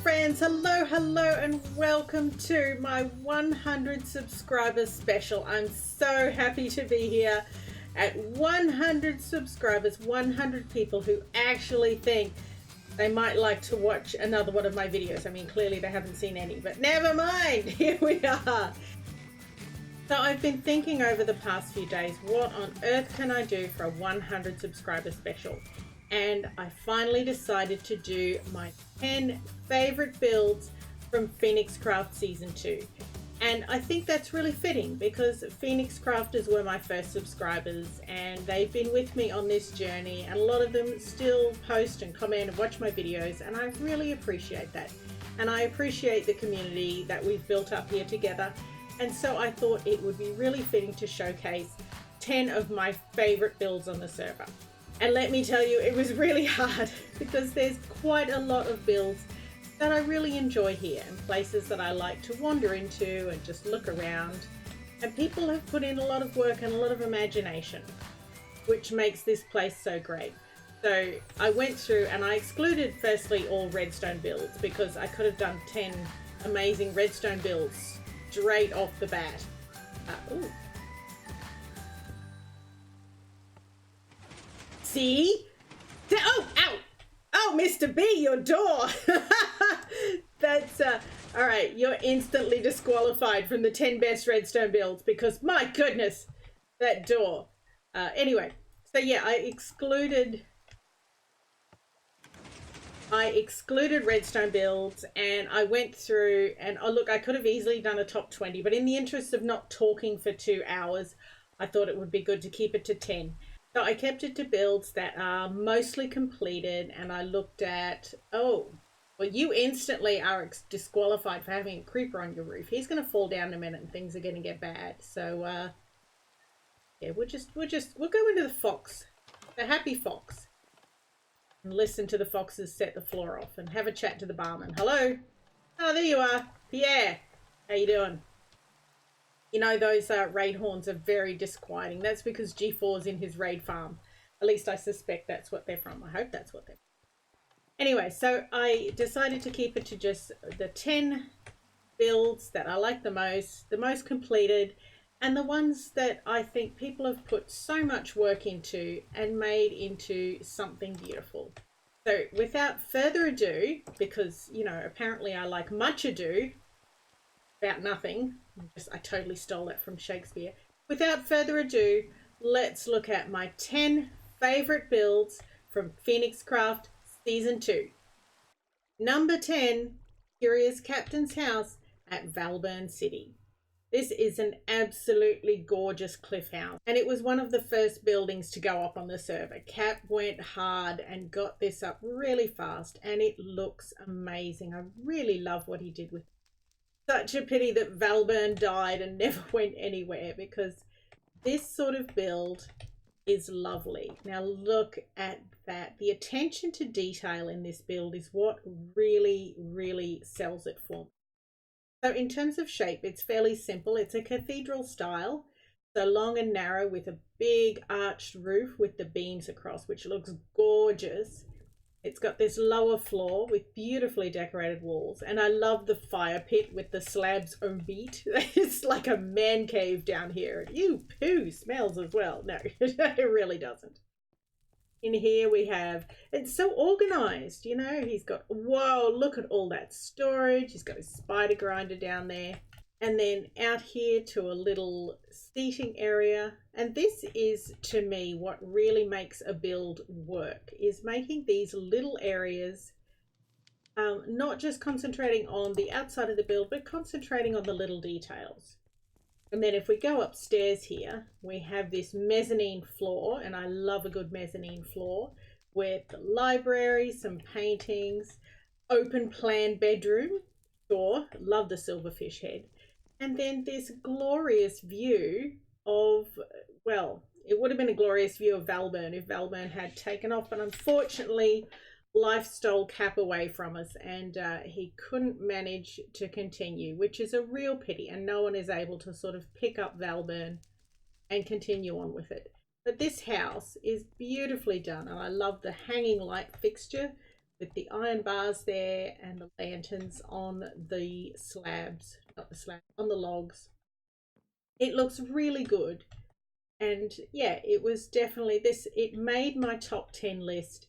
friends, hello and welcome to my 100 subscribers special. I'm so happy to be here at 100 subscribers, 100 people who actually think they might like to watch another one of my videos. I mean, clearly they haven't seen any, but never mind, here we are. So I've been thinking over the past few days, what on earth can I do for a 100 subscriber special? And I finally decided to do my 10 favorite builds from Phoenix Craft Season 2. And I think that's really fitting because Phoenix Crafters were my first subscribers and they've been with me on this journey, and a lot of them still post and comment and watch my videos, and I really appreciate that. And I appreciate the community that we've built up here together. And so I thought it would be really fitting to showcase 10 of my favorite builds on the server. And let me tell you, it was really hard because there's quite a lot of builds that I really enjoy here and places that I like to wander into and just look around. And people have put in a lot of work and a lot of imagination, which makes this place so great. So I went through and I excluded firstly all redstone builds because I could have done 10 amazing redstone builds straight off the bat. Ooh. See? Oh, ow! Oh, Mr. B, your door! That's, all right, you're instantly disqualified from the 10 best redstone builds because, my goodness, that door. Anyway, so yeah, I excluded redstone builds, and I went through and, oh look, I could have easily done a top 20, but in the interest of not talking for 2 hours, I thought it would be good to keep it to 10. So I kept it to builds that are mostly completed, and I looked at, oh, well, you instantly are disqualified for having a creeper on your roof. He's going to fall down in a minute and things are going to get bad. So, yeah, we'll go into the fox, the happy fox, and listen to the foxes set the floor off and have a chat to the barman. Hello? Oh, there you are. Pierre. How you doing? You know, those raid horns are very disquieting. That's because G4's in his raid farm. At least I suspect that's what they're from. I hope that's what they're from. Anyway, so I decided to keep it to just the 10 builds that I like the most completed, and the ones that I think people have put so much work into and made into something beautiful. So without further ado, because, you know, apparently I like much ado about nothing. I totally stole that from Shakespeare. Without further ado, let's look at my 10 favorite builds from Phoenix Craft Season 2. Number 10, Curious Captain's House at Valburn City. This is an absolutely gorgeous cliff house, and it was one of the first buildings to go up on the server. Cap went hard and got this up really fast, and it looks amazing. I really love what he did with it. Such a pity that Valburn died and never went anywhere, because this sort of build is lovely. Now look at that. The attention to detail in this build is what really sells it for me. So in terms of shape, it's fairly simple. It's a cathedral style, so long and narrow with a big arched roof with the beams across, which looks gorgeous. It's got this lower floor with beautifully decorated walls, and I love the fire pit with the slabs obite. It's like a man cave down here. Ew, poo smells as well. No, it really doesn't. In here we have, it's so organized, you know, he's got, whoa, look at all that storage. He's got a spider grinder down there. And then out here to a little seating area. And this is, to me, what really makes a build work, is making these little areas, not just concentrating on the outside of the build, but concentrating on the little details. And then if we go upstairs here, we have this mezzanine floor, and I love a good mezzanine floor, with the library, some paintings, open plan bedroom, sure, love the silverfish head. And then this glorious view of, well, it would have been a glorious view of Valburn if Valburn had taken off, but unfortunately life stole Cap away from us, and he couldn't manage to continue, which is a real pity, and no one is able to sort of pick up Valburn and continue on with it. But this house is beautifully done, and I love the hanging light fixture with the iron bars there and the lanterns on the slabs, not the slab, on the logs. It looks really good. And yeah, it was definitely this, it made my top 10 list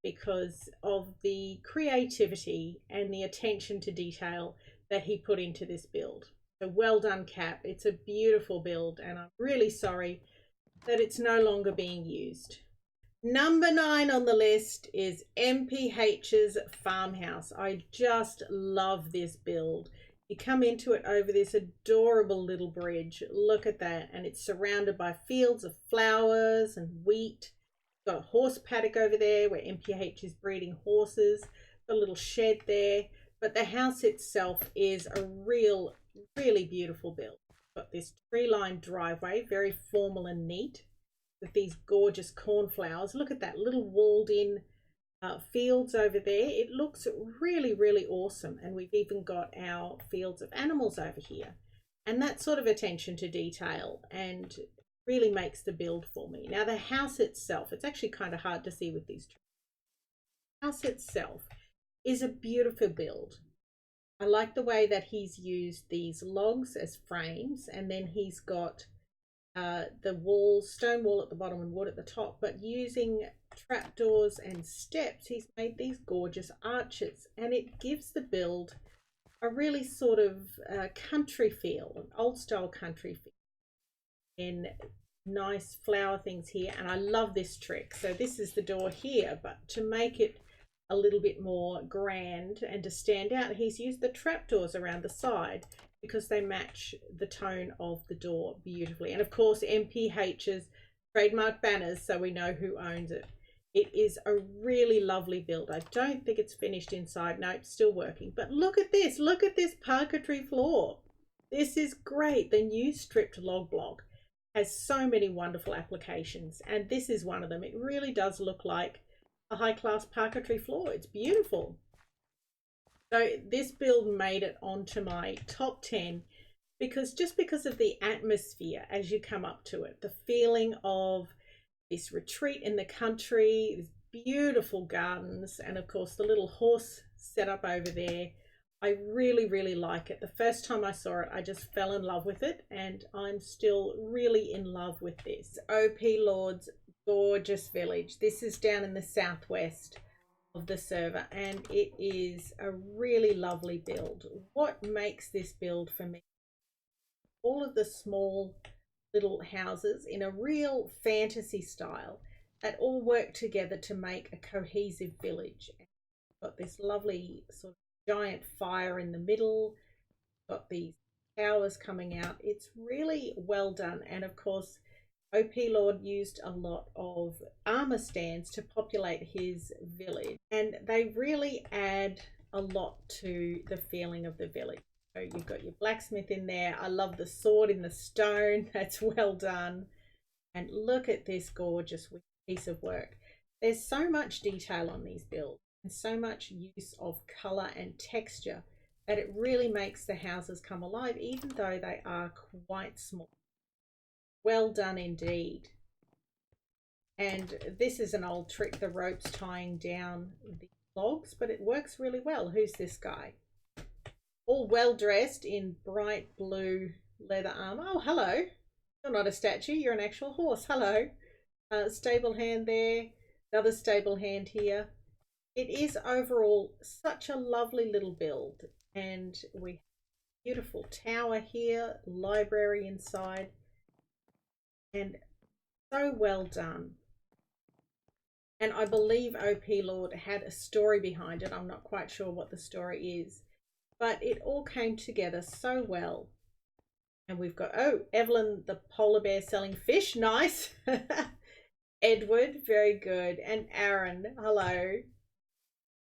because of the creativity and the attention to detail that he put into this build. So well done, Cap. It's a beautiful build, and I'm really sorry that it's no longer being used. Number 9 on the list is MPH's Farmhouse. I just love this build. You come into it over this adorable little bridge. Look at that. And it's surrounded by fields of flowers and wheat. Got a horse paddock over there where MPH is breeding horses. Got a little shed there. But the house itself is a really beautiful build. Got this tree-lined driveway, very formal and neat, with these gorgeous cornflowers. Look at that little walled in fields over there. It looks really awesome. And we've even got our fields of animals over here, and that sort of attention to detail and really makes the build for me. Now the house itself, it's actually kind of hard to see with these trees. The house itself is a beautiful build. I like the way that he's used these logs as frames, and then he's got the wall, stone wall at the bottom and wood at the top, but using trapdoors and steps, he's made these gorgeous arches, and it gives the build a really sort of country feel, an old style country feel, in nice flower things here. And I love this trick. So this is the door here, but to make it a little bit more grand and to stand out, he's used the trapdoors around the side because they match the tone of the door beautifully. And of course MPH's trademark banners, so we know who owns it. It is a really lovely build. I don't think it's finished inside. No, it's still working. But look at this parquetry floor. This is great. The new stripped log block has so many wonderful applications, and this is one of them. It really does look like a high-class parquetry floor. It's beautiful. So this build made it onto my top 10 because of the atmosphere as you come up to it, the feeling of this retreat in the country, these beautiful gardens, and of course the little horse setup over there. I really like it. The first time I saw it, I just fell in love with it, and I'm still really in love with this. Opie Lord's gorgeous village. This is down in the southwest of the server, and it is a really lovely build. What makes this build for me, all of the small little houses in a real fantasy style that all work together to make a cohesive village. Got this lovely sort of giant fire in the middle, got these towers coming out. It's really well done. And of course OP Lord used a lot of armor stands to populate his village, and they really add a lot to the feeling of the village. So you've got your blacksmith in there. I love the sword in the stone. That's well done. And look at this gorgeous piece of work. There's so much detail on these builds and so much use of color and texture that it really makes the houses come alive, even though they are quite small. Well done indeed. And this is an old trick, the ropes tying down the logs, but it works really well. Who's this guy? All well dressed in bright blue leather armor. Oh, hello. You're not a statue, you're an actual horse. Hello. Stable hand there, another stable hand here. It is overall such a lovely little build, and we have a beautiful tower here, library inside, and so well done. And I believe OP Lord had a story behind it. I'm not quite sure what the story is, but it all came together so well. And we've got, oh, Evelyn the polar bear selling fish. Nice. Edward, very good. And Aaron, hello.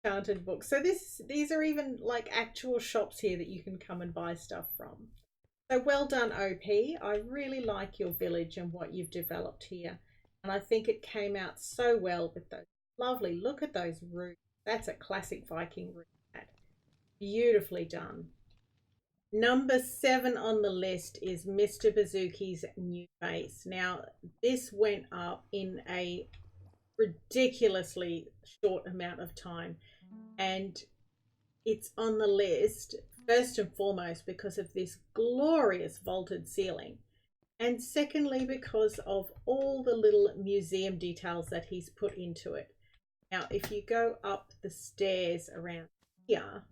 Enchanted books. So these are even like actual shops here that you can come and buy stuff from. So well done, OP. I really like your village and what you've developed here. And I think it came out so well with those lovely, look at those roofs. That's a classic Viking roof. Beautifully done. Number 7 on the list is Mr. Bazooki's new base. Now, this went up in a ridiculously short amount of time. And it's on the list first and foremost because of this glorious vaulted ceiling, and secondly because of all the little museum details that he's put into it. Now if you go up the stairs around here,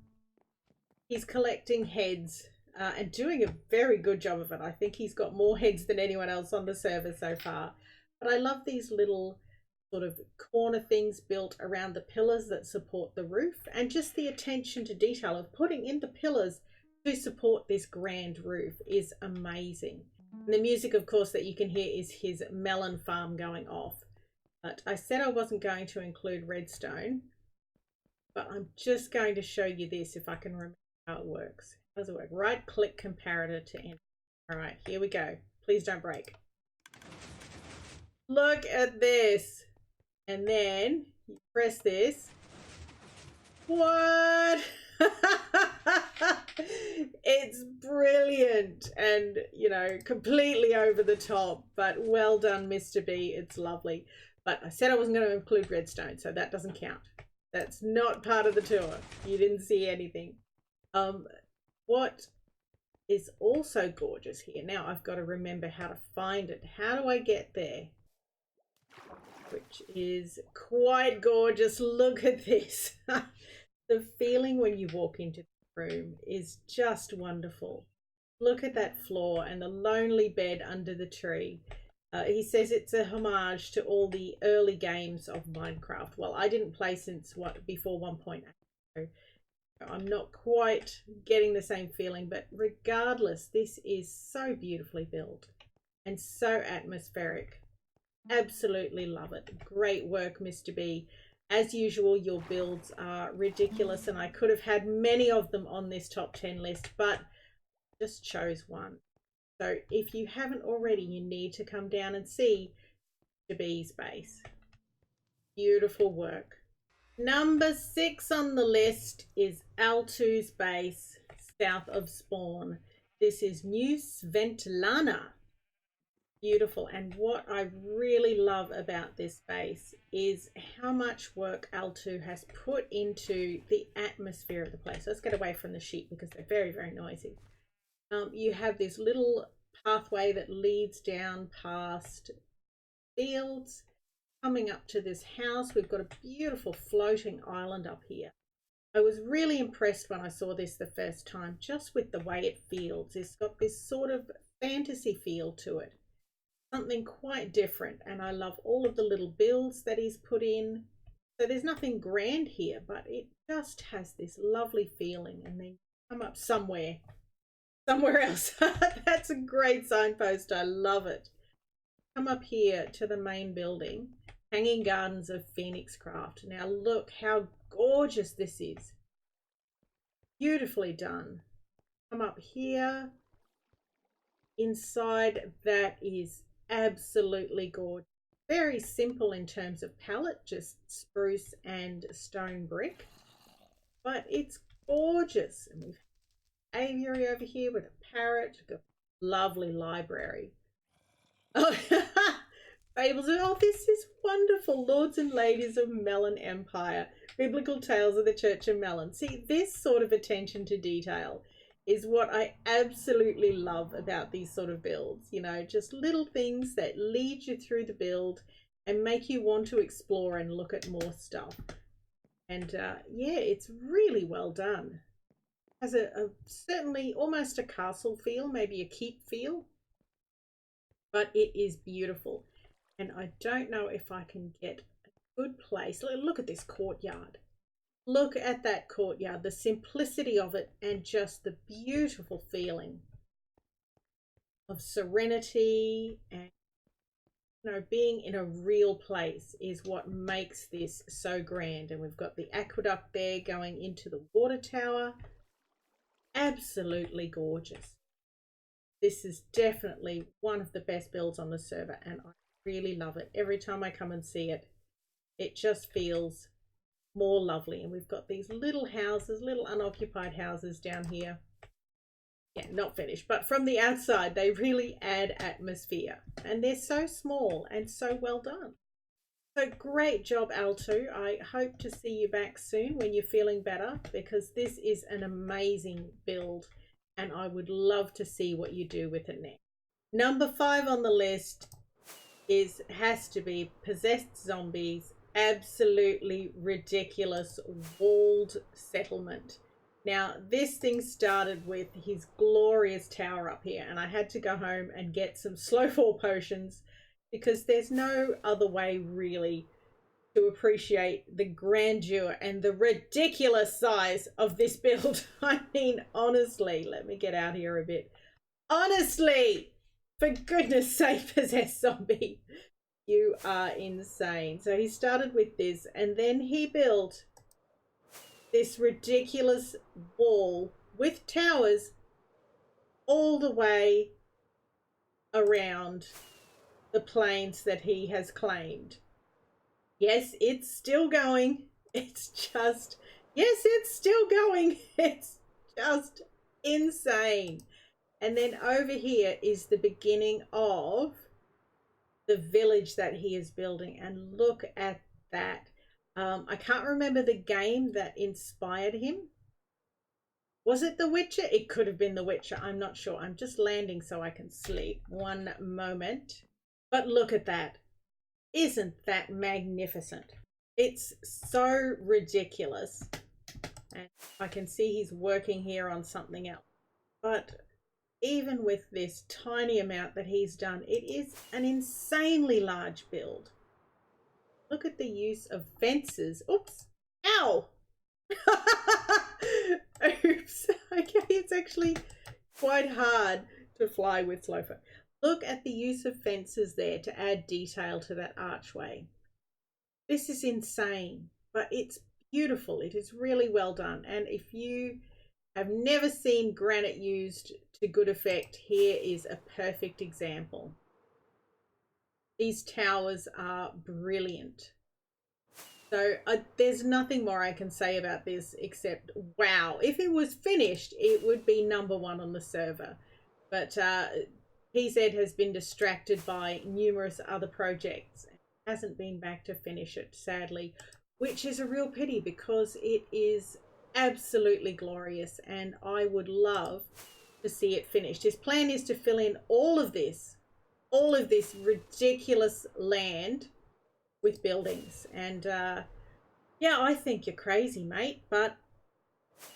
he's collecting heads and doing a very good job of it. I think he's got more heads than anyone else on the server so far. But I love these little sort of corner things built around the pillars that support the roof, and just the attention to detail of putting in the pillars to support this grand roof is amazing. And the music, of course, that you can hear is his melon farm going off. But I said I wasn't going to include redstone, but I'm just going to show you this if I can remember how it works. How does it work? Right click comparator to enter. All right, here we go. Please don't break. Look at this. And then you press this. What? It's brilliant and, you know, completely over the top, but well done, Mr. B. It's lovely. But I said I wasn't going to include redstone, so that doesn't count. That's not part of the tour. You didn't see anything. What is also gorgeous here, now I've got to remember how to find it. How do I get there? Which is quite gorgeous. Look at this. The feeling when you walk into the room is just wonderful. Look at that floor and the lonely bed under the tree. He says it's a homage to all the early games of Minecraft. Well, I didn't play since before 1.8, so I'm not quite getting the same feeling, but regardless, this is so beautifully built and so atmospheric. Absolutely love it. Great work, Mr. B. As usual, your builds are ridiculous, and I could have had many of them on this top 10 list, but just chose one. So if you haven't already, you need to come down and see Mr. B's base. Beautiful work. Number 6 on the list is Altu's base south of Spawn. This is New Sventlana. Beautiful. And what I really love about this base is how much work Altu has put into the atmosphere of the place. Let's get away from the sheep because they're very, very noisy. You have this little pathway that leads down past fields, coming up to this house. We've got a beautiful floating island up here. I was really impressed when I saw this the first time, just with the way it feels. It's got this sort of fantasy feel to it. Something quite different, and I love all of the little builds that he's put in. So there's nothing grand here, but it just has this lovely feeling. And then come up somewhere else. That's a great signpost. I love it. Come up here to the main building, Hanging Gardens of Phoenix Craft. Now look how gorgeous this is. Beautifully done. Come up here. Inside, that is absolutely gorgeous. Very simple in terms of palette, just spruce and stone brick, but it's gorgeous. And we've got aviary over here with a parrot. We've got a lovely library. Oh, fables. Oh, this is wonderful. Lords and ladies of Melon Empire, biblical tales of the Church of Melon. See, this sort of attention to detail is what I absolutely love about these sort of builds. You know, just little things that lead you through the build and make you want to explore and look at more stuff. And yeah, it's really well done. Has a certainly almost a castle feel, maybe a keep feel, but it is beautiful. And I don't know if I can get a good place. Look at this courtyard. Look at that courtyard, the simplicity of it, and just the beautiful feeling of serenity and, you know, being in a real place is what makes this so grand. And we've got the aqueduct there going into the water tower. Absolutely gorgeous. This is definitely one of the best builds on the server, and I really love it. Every time I come and see it, it just feels more lovely. And we've got these little houses, little unoccupied houses down here. Yeah, not finished, but from the outside they really add atmosphere, and they're so small and so well done. So great job, L2. I hope to see you back soon when you're feeling better, because this is an amazing build and I would love to see what you do with it next. Number 5 on the list has to be Possessed Zombies. Absolutely ridiculous walled settlement. Now, this thing started with his glorious tower up here, and I had to go home and get some slow fall potions because there's no other way really to appreciate the grandeur and the ridiculous size of this build. I mean, honestly, let me get out here a bit. Honestly, for goodness sake, Possessed Zombie, you are insane. So he started with this, and then he built this ridiculous wall with towers all the way around the plains that he has claimed. Yes, it's still going. It's just, yes, it's still going. It's just insane. And then over here is the beginning of the village that he is building. And look at that. I can't remember the game that inspired him. Was it The Witcher? It could have been The Witcher. I'm not sure. I'm just landing so I can sleep. One moment. But look at that. Isn't that magnificent? It's so ridiculous. And I can see he's working here on something else. But even with this tiny amount that he's done, it is an insanely large build. Look at the use of fences. Oops. Ow. Oops. Okay, it's actually quite hard to fly with Slofa. Look at the use of fences there to add detail to that archway. This is insane, but it's beautiful. It is really well done. And if you have never seen granite used to good effect, here is a perfect example. These towers are brilliant. So there's nothing more I can say about this except, wow. If it was finished, it would be number 1 on the server. But PZ has been distracted by numerous other projects and hasn't been back to finish it, sadly, which is a real pity because it is absolutely glorious and I would love to see it finished. His plan is to fill in all of this ridiculous land with buildings. And yeah, I think you're crazy, mate, but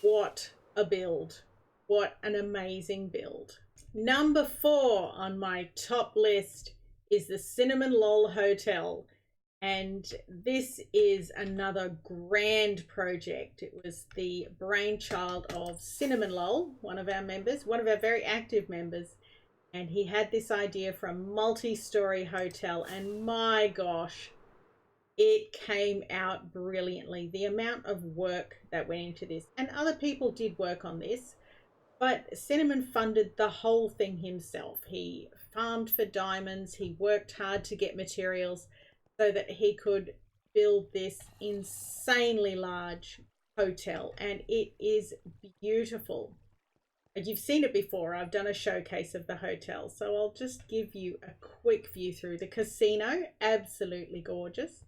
what a build. What an amazing build. Number 4 on my top list is the Cinnamon Lol Hotel. And this is another grand project. It was the brainchild of Cinnamon Lol, one of our members, one of our very active members. And he had this idea for a multi-story hotel. And my gosh, it came out brilliantly. The amount of work that went into this. And other people did work on this. But Cinnamon funded the whole thing himself. He farmed for diamonds. He worked hard to get materials so that he could build this insanely large hotel. And it is beautiful. You've seen it before. I've done a showcase of the hotel. So I'll just give you a quick view through the casino. Absolutely gorgeous.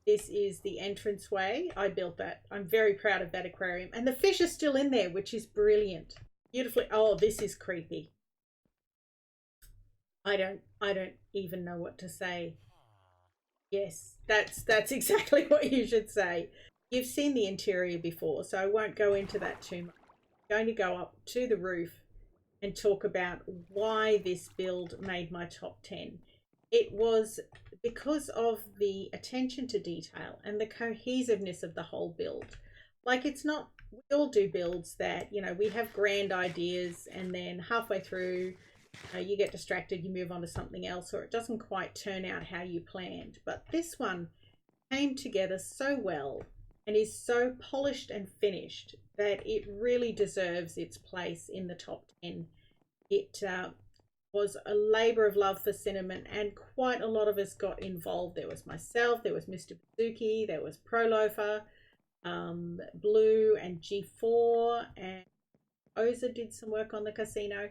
This is the entranceway. I built that. I'm very proud of that aquarium. And the fish are still in there, which is brilliant. Beautifully. Oh, this is creepy. I don't even know what to say. Yes, that's exactly what you should say. You've seen the interior before, so I won't go into that too much. I'm going to go up to the roof and talk about why this build made my top 10. It was because of the attention to detail and the cohesiveness of the whole build. Like, it's not, we all do builds that, you know, we have grand ideas and then halfway through you get distracted, you move on to something else, or it doesn't quite turn out how you planned. But this one came together so well and is so polished and finished that it really deserves its place in the top 10. It was a labor of love for Cinnamon, and quite a lot of us got involved. There was myself, there was Mr. Bazookas, there was ProLifer, Blue and G4, and Oza did some work on the casino.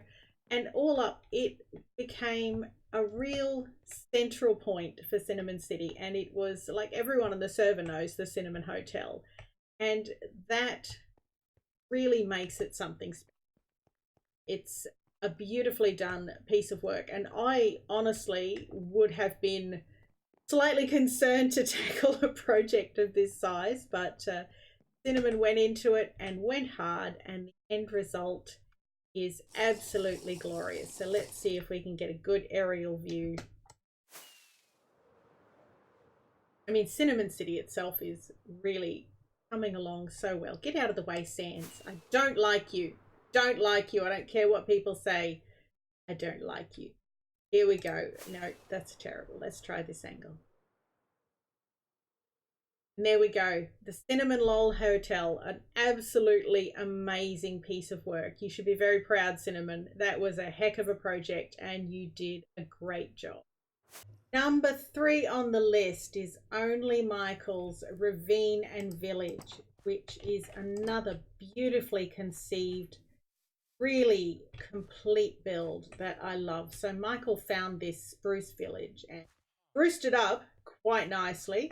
And all up, it became a real central point for Cinnamon City. And it was like everyone in the server knows the Cinnamon Hotel. And that really makes it something special. It's a beautifully done piece of work. And I honestly would have been slightly concerned to tackle a project of this size, but Cinnamon went into it and went hard, and the end result is absolutely glorious. So let's see if we can get a good aerial view. I mean, Cinnamon City itself is really coming along so well. Get out of the way, Sands. I don't like you. Don't like you. I don't care what people say. I don't like you. Here we go. No, that's terrible. Let's try this angle. And there we go. The Cinnamon Lol Hotel, an absolutely amazing piece of work. You should be very proud, Cinnamon. That was a heck of a project and you did a great job. Number 3 on the list is Only Michael's Ravine and Village, which is another beautifully conceived, really complete build that I love. So Michael found this spruce village and spruced it up quite nicely.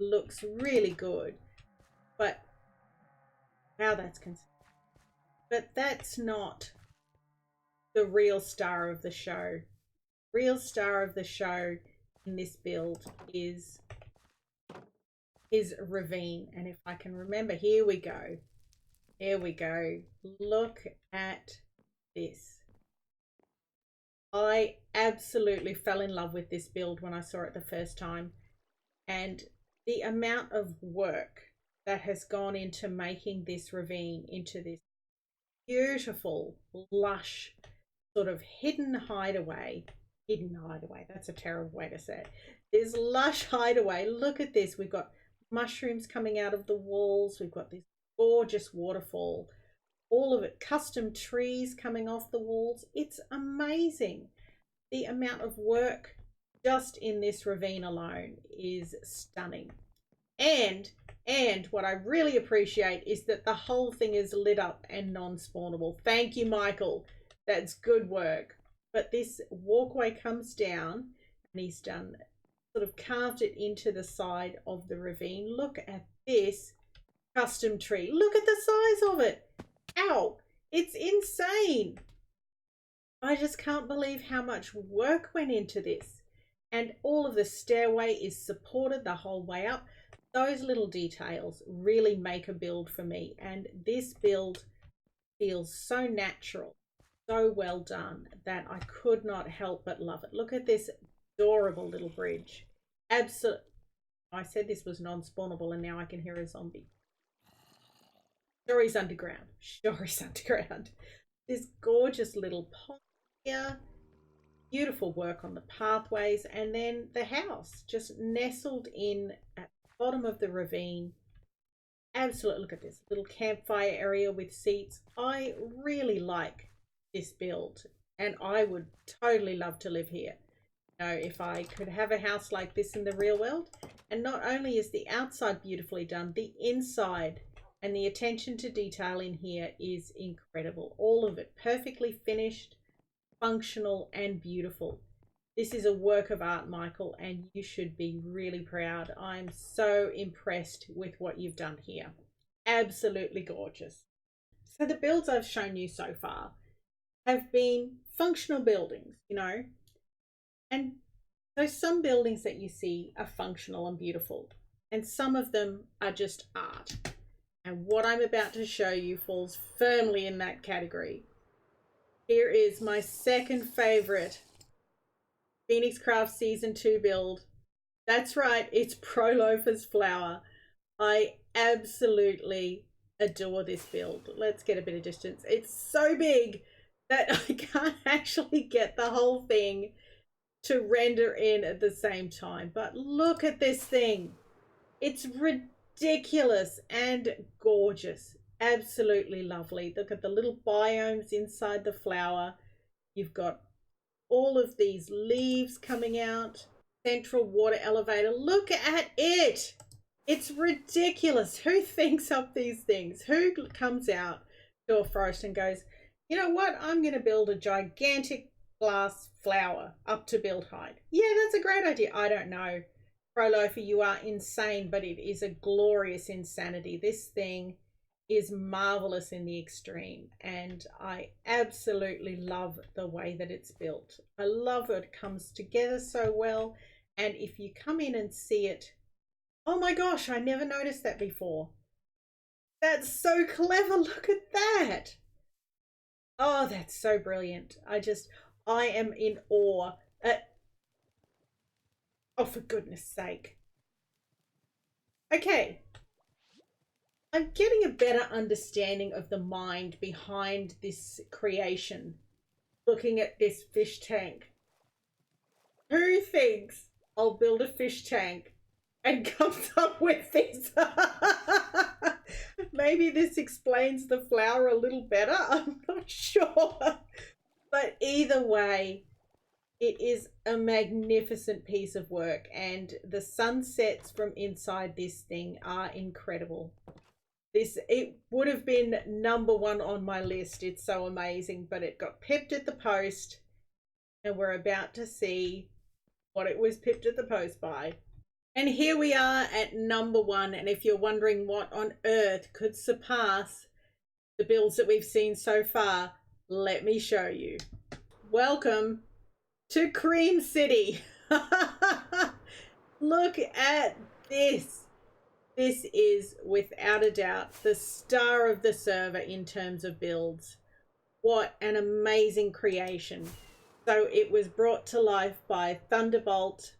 Looks really good, but how that's considered. But that's not the real star of the show. Real star of the show in this build is Ravine. And if I can remember, here we go. Here we go. Look at this. I absolutely fell in love with this build when I saw it the first time. And the amount of work that has gone into making this ravine into this beautiful, lush, sort of hidden hideaway. That's a terrible way to say it. This lush hideaway. Look at this. We've got mushrooms coming out of the walls. We've got this gorgeous waterfall. All of it. Custom trees coming off the walls. It's amazing. The amount of work just in this ravine alone is stunning. And what I really appreciate is that the whole thing is lit up and non-spawnable. Thank you, Michael. That's good work. But this walkway comes down and he's done sort of carved it into the side of the ravine. Look at this custom tree. Look at the size of it. Ow, it's insane. I just can't believe how much work went into this. And all of the stairway is supported the whole way up. Those little details really make a build for me. And this build feels so natural, so well done, that I could not help but love it. Look at this adorable little bridge. Absolutely. I said this was non-spawnable and now I can hear a zombie. Sure, he's underground. Sure, he's underground. This gorgeous little pond here. Beautiful work on the pathways, and then the house just nestled in at the bottom of the ravine. Absolutely. Look at this little campfire area with seats. I really like this build and I would totally love to live here. You know, if I could have a house like this in the real world. And not only is the outside beautifully done, the inside and the attention to detail in here is incredible. All of it perfectly finished, functional and beautiful. This is a work of art, Michael, and you should be really proud. I'm so impressed with what you've done here. Absolutely gorgeous. So the builds I've shown you so far have been functional buildings, you know, and so some buildings that you see are functional and beautiful, and some of them are just art. And what I'm about to show you falls firmly in that category. Here is my second favorite Phoenix Craft Season 2 build. That's right, it's ProLifers Flower. I absolutely adore this build. Let's get a bit of distance. It's so big that I can't actually get the whole thing to render in at the same time. But look at this thing. It's ridiculous and gorgeous. Absolutely lovely. Look at the little biomes inside the flower. You've got all of these leaves coming out. Central water elevator. Look at it. It's ridiculous. Who thinks up these things? Who comes out to a forest and goes, you know what? I'm going to build a gigantic glass flower up to build height. Yeah, that's a great idea. I don't know. ProLifer, you are insane, but it is a glorious insanity. This thing is marvelous in the extreme, and I absolutely love the way that it's built. I love it comes together so well, and if you come in and see it, oh my gosh, I never noticed that before. That's so clever. Look at that. Oh, that's so brilliant. I am in awe. Oh, for goodness sake. Okay. I'm getting a better understanding of the mind behind this creation. Looking at this fish tank. Who thinks I'll build a fish tank and comes up with this? Maybe this explains the flower a little better. I'm not sure. But either way, it is a magnificent piece of work, and the sunsets from inside this thing are incredible. It would have been #1 on my list. It's so amazing, but it got pipped at the post, and we're about to see what it was pipped at the post by. And here we are at #1, and if you're wondering what on earth could surpass the builds that we've seen so far, let me show you. Welcome to Cream City. Look at this. This is without a doubt the star of the server in terms of builds. What an amazing creation. So it was brought to life by Thunderbolt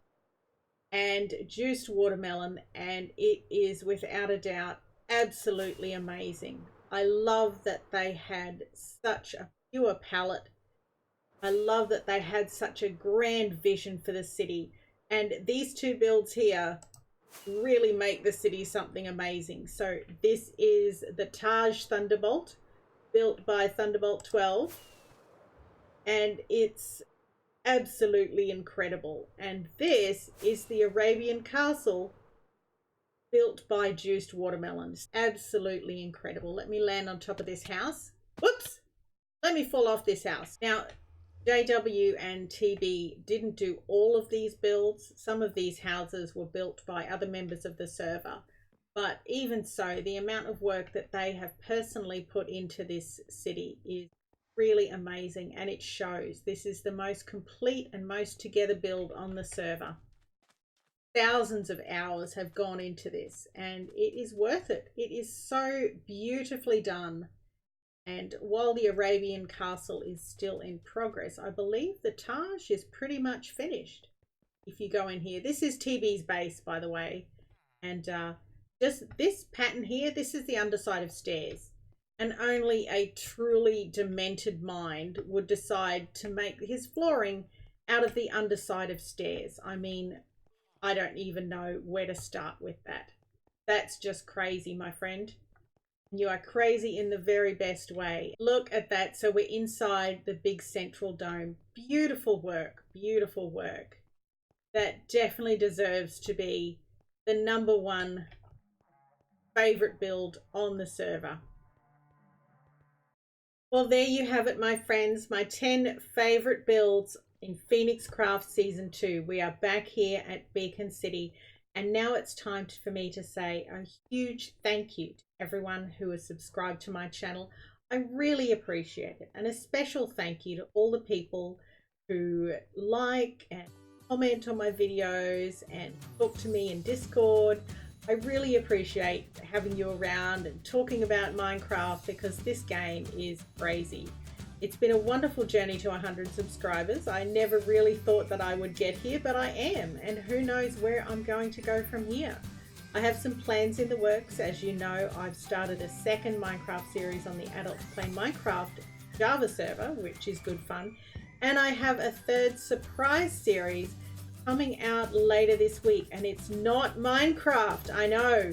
and Juiced Watermelon, and it is without a doubt absolutely amazing. I love that they had such a pure palette. I love that they had such a grand vision for the city, and these two builds here really make the city something amazing. So this is the Taj Thunderbolt, built by Thunderbolt 12, and it's absolutely incredible. And this is the Arabian Castle, built by Juiced Watermelons. Absolutely incredible. Let me land on top of this house. Whoops! Let me fall off this house. Now, JW and TB didn't do all of these builds. Some of these houses were built by other members of the server. But even so, the amount of work that they have personally put into this city is really amazing, and it shows. This is the most complete and most together build on the server. Thousands of hours have gone into this, and it is worth it. It is so beautifully done. And while the Arabian Castle is still in progress, I believe the Taj is pretty much finished. If you go in here, this is TB's base, by the way. And just this pattern here, this is the underside of stairs. And only a truly demented mind would decide to make his flooring out of the underside of stairs. I mean, I don't even know where to start with that. That's just crazy, my friend. You are crazy in the very best way. Look at that. So we're inside the big central dome. Beautiful work. Beautiful work. That definitely deserves to be the #1 favorite build on the server. Well, there you have it, my friends. My 10 favorite builds in Phoenix Craft Season 2. We are back here at Beacon City. And now it's time for me to say a huge thank you to everyone who has subscribed to my channel. I really appreciate it. And a special thank you to all the people who like and comment on my videos and talk to me in Discord. I really appreciate having you around and talking about Minecraft, because this game is crazy. It's been a wonderful journey to 100 subscribers. I never really thought that I would get here, but I am, and who knows where I'm going to go from here. I have some plans in the works. As you know, I've started a second Minecraft series on the Adults Play Minecraft Java server, which is good fun. And I have a third surprise series coming out later this week, and it's not Minecraft. I know,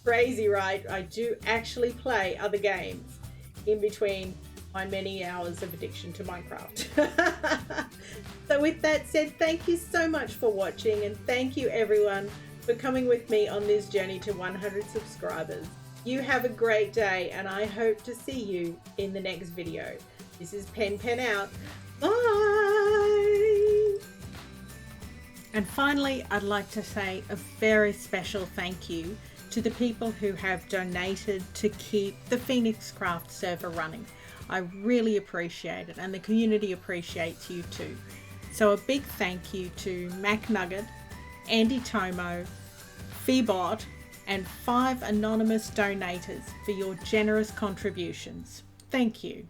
crazy, right? I do actually play other games in between my many hours of addiction to Minecraft. So with that said, thank you so much for watching, and thank you everyone for coming with me on this journey to 100 subscribers. You have a great day, and I hope to see you in the next video. This is PenPen out. Bye! And finally, I'd like to say a very special thank you to the people who have donated to keep the Phoenix Craft server running. I really appreciate it, and the community appreciates you too. So a big thank you to Mac Nugget, Andy Tomo, Feebot, and 5 anonymous donators for your generous contributions. Thank you.